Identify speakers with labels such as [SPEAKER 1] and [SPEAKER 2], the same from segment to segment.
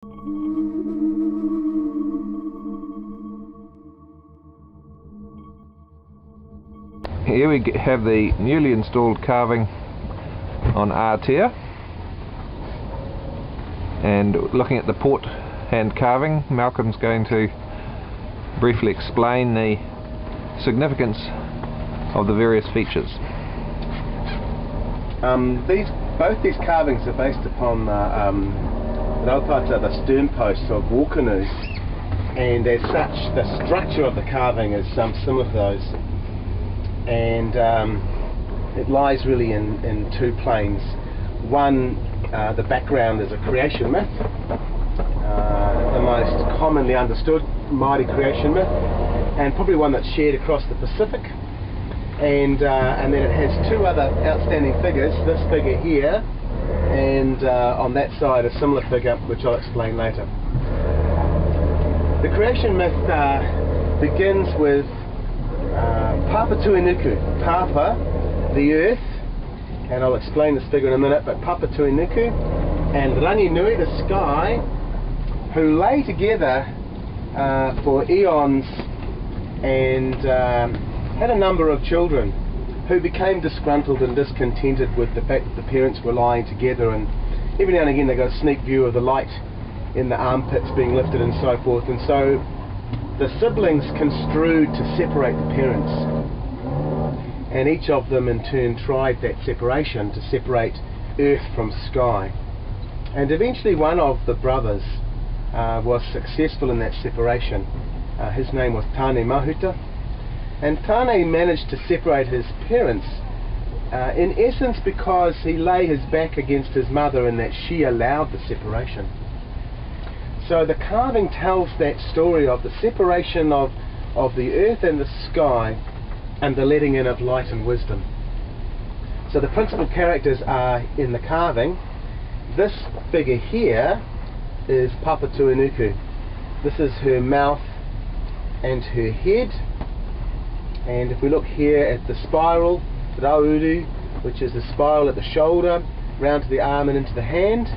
[SPEAKER 1] Here we have the newly installed carving on Aotea, and looking at the port hand carving, Malcolm's going to briefly explain the significance of the various features.
[SPEAKER 2] Both these carvings are based upon the stern posts of war canoes, and as such the structure of the carving is similar to those, and it lies really in two planes. One, the background is a creation myth, the most commonly understood Māori creation myth, and probably one that's shared across the Pacific. And then it has two other outstanding figures, this figure here, and on that side a similar figure which I'll explain later. The creation myth begins with Papa Tuinuku, Papa, the earth, and I'll explain this figure in a minute, but Papa Tuinuku and Ranginui, the sky, who lay together for eons and had a number of children who became disgruntled and discontented with the fact that the parents were lying together, and every now and again they got a sneak view of the light in the armpits being lifted and so forth, and so the siblings construed to separate the parents, and each of them in turn tried that separation to separate earth from sky, and eventually one of the brothers was successful in that separation. His name was Tane Mahuta, and Tane managed to separate his parents in essence because he lay his back against his mother and that she allowed the separation. So the carving tells that story of the separation of the earth and the sky and the letting in of light and wisdom. So the principal characters are in the carving. This figure here is Papa Tuinuku. This is her mouth and her head. And if we look here at the spiral, Rauru, which is the spiral at the shoulder, round to the arm and into the hand,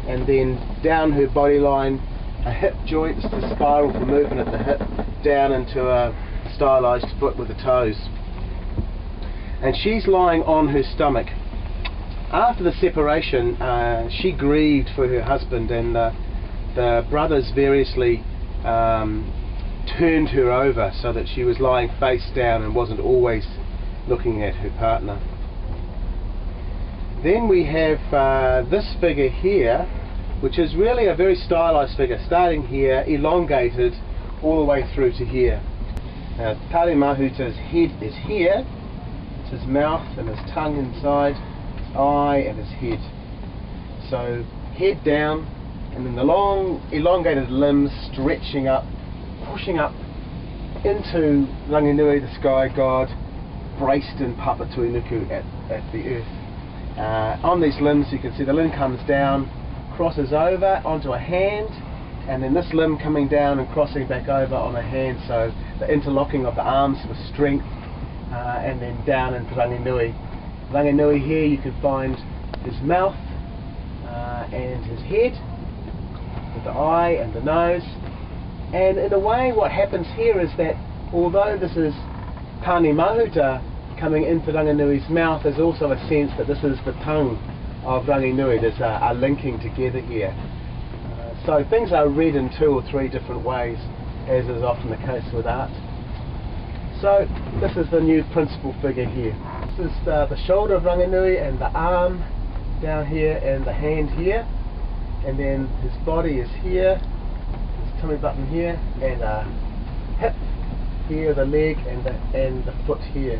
[SPEAKER 2] and then down her body line, a hip joint, it's the spiral for movement at the hip, down into a stylized foot with the toes. And she's lying on her stomach. After the separation, she grieved for her husband, and the brothers variously turned her over so that she was lying face down and wasn't always looking at her partner. Then we have this figure here, which is really a very stylized figure, starting here, elongated all the way through to here. Now, Tane Mahuta's head is here, it's his mouth and his tongue inside, his eye and his head. So head down, and then the long elongated limbs stretching up, pushing up into Ranginui, the sky god, braced in Papa Tuinuku at the earth. On these limbs you can see the limb comes down, crosses over onto a hand, and then this limb coming down and crossing back over on a hand, so the interlocking of the arms with strength, and then down into Ranginui. Ranginui here you can find his mouth and his head, with the eye and the nose. And in a way what happens here is that although this is Tane Mahuta coming into Ranginui's mouth, there's also a sense that this is the tongue of Ranginui. There's a linking together here. So things are read in two or three different ways, as is often the case with art. So this is the new principal figure here. This is the shoulder of Ranginui and the arm down here and the hand here, and then his body is here, tummy button here, and a hip here, the leg and the foot here.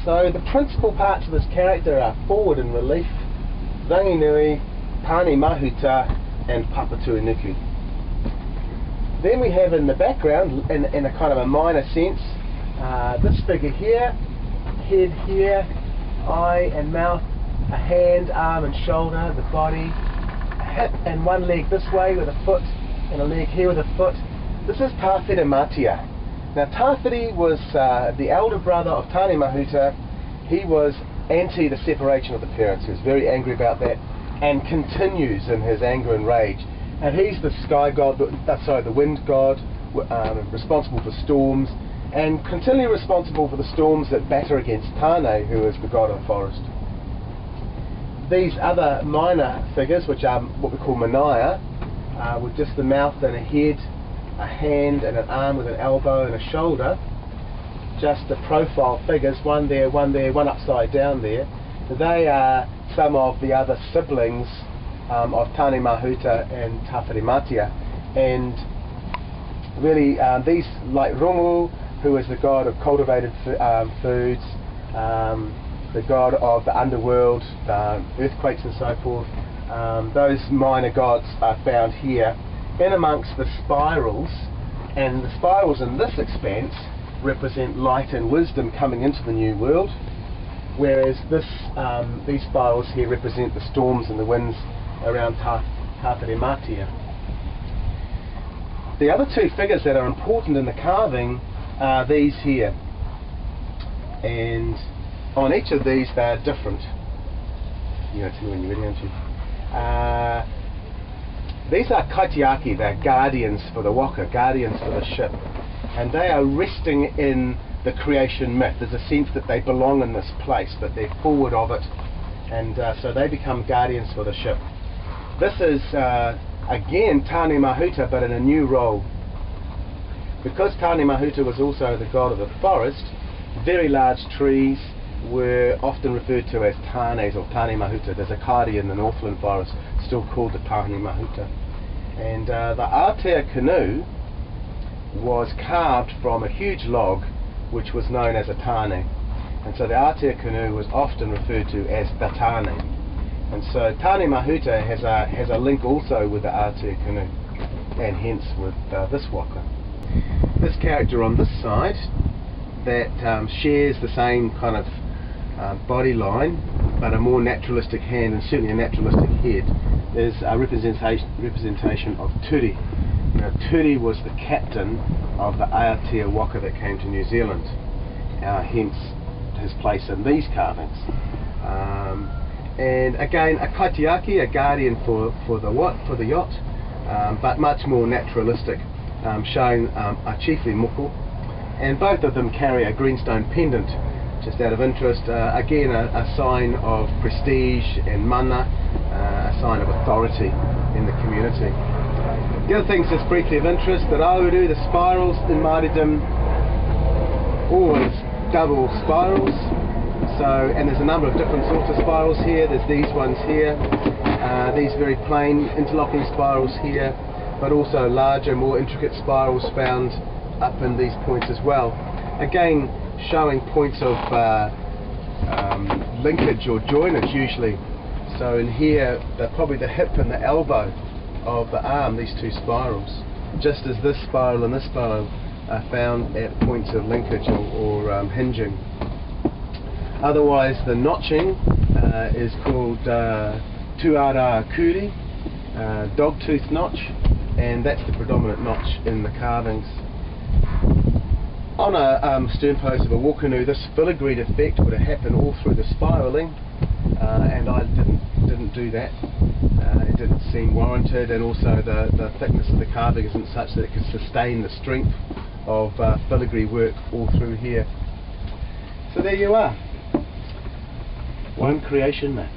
[SPEAKER 2] So the principal parts of this character are forward in relief, Ranginui, Tane Mahuta and Papa Tuinuku. Then we have in the background, in a kind of a minor sense, this figure here, head here, eye and mouth, a hand, arm and shoulder, the body, a hip and one leg this way with a foot, and a leg here with a foot. This is Tawhiri Matia. Now Tawhiri was the elder brother of Tane Mahuta. He was anti the separation of the parents. He was very angry about that and continues in his anger and rage And he's the sky god, the wind god, responsible for storms, and continually responsible for the storms that batter against Tane, who is the god of the forest. These other minor figures, which are what we call manaya, with just the mouth and a head, a hand and an arm with an elbow and a shoulder, just the profile figures, one there, one upside down there. They are some of the other siblings of Tane Mahuta and Tawhirimatia, and really these, like Rungu, who is the god of cultivated foods, the god of the underworld, earthquakes and so forth, those minor gods are found here in amongst the spirals, and the spirals in this expanse represent light and wisdom coming into the new world, whereas these spirals here represent the storms and the winds around Tawhirimatia. The other two figures that are important in the carving are these here, and on each of these they are different. You know, tell me when you're ready, aren't you? These are kaitiaki, they're guardians for the waka, guardians for the ship, and they are resting in the creation myth. There's a sense that they belong in this place, but they're forward of it, and so they become guardians for the ship. This is again Tane Mahuta, but in a new role. Because Tane Mahuta was also the god of the forest, very large trees were often referred to as tanes or Tane Mahuta. There's a kari in the Northland forest still called the Tane Mahuta. And the Aotea canoe was carved from a huge log which was known as a tane. And so the Aotea canoe was often referred to as the tane. And so Tane Mahuta has a link also with the Aotea canoe, and hence with this waka. This character on this side that shares the same kind of body line, but a more naturalistic hand and certainly a naturalistic head, is a representation of Turi. Now, Turi was the captain of the Aotea waka that came to New Zealand, hence his place in these carvings. And again, a kaitiaki, a guardian for the yacht, but much more naturalistic, showing a chiefly moko, and both of them carry a greenstone pendant, just out of interest, again a sign of prestige and mana, a sign of authority in the community. The other things just briefly of interest, the Rauru, the spirals in Māoridom, always double spirals. So, and there's a number of different sorts of spirals here. There's these ones here, these very plain interlocking spirals here, but also larger, more intricate spirals found up in these points as well. Again, showing points of linkage or joinage usually. So in here, probably the hip and the elbow of the arm, these two spirals, just as this spiral and this spiral are found at points of linkage or hinging. Otherwise, the notching is called tuara kuri, dog-tooth notch, and that's the predominant notch in the carvings. On a stern post of a war canoe, this filigreed effect would have happened all through the spiralling, and I didn't do that. It didn't seem warranted, and also the thickness of the carving isn't such that it could sustain the strength of filigree work all through here. So there you are. One creation myth.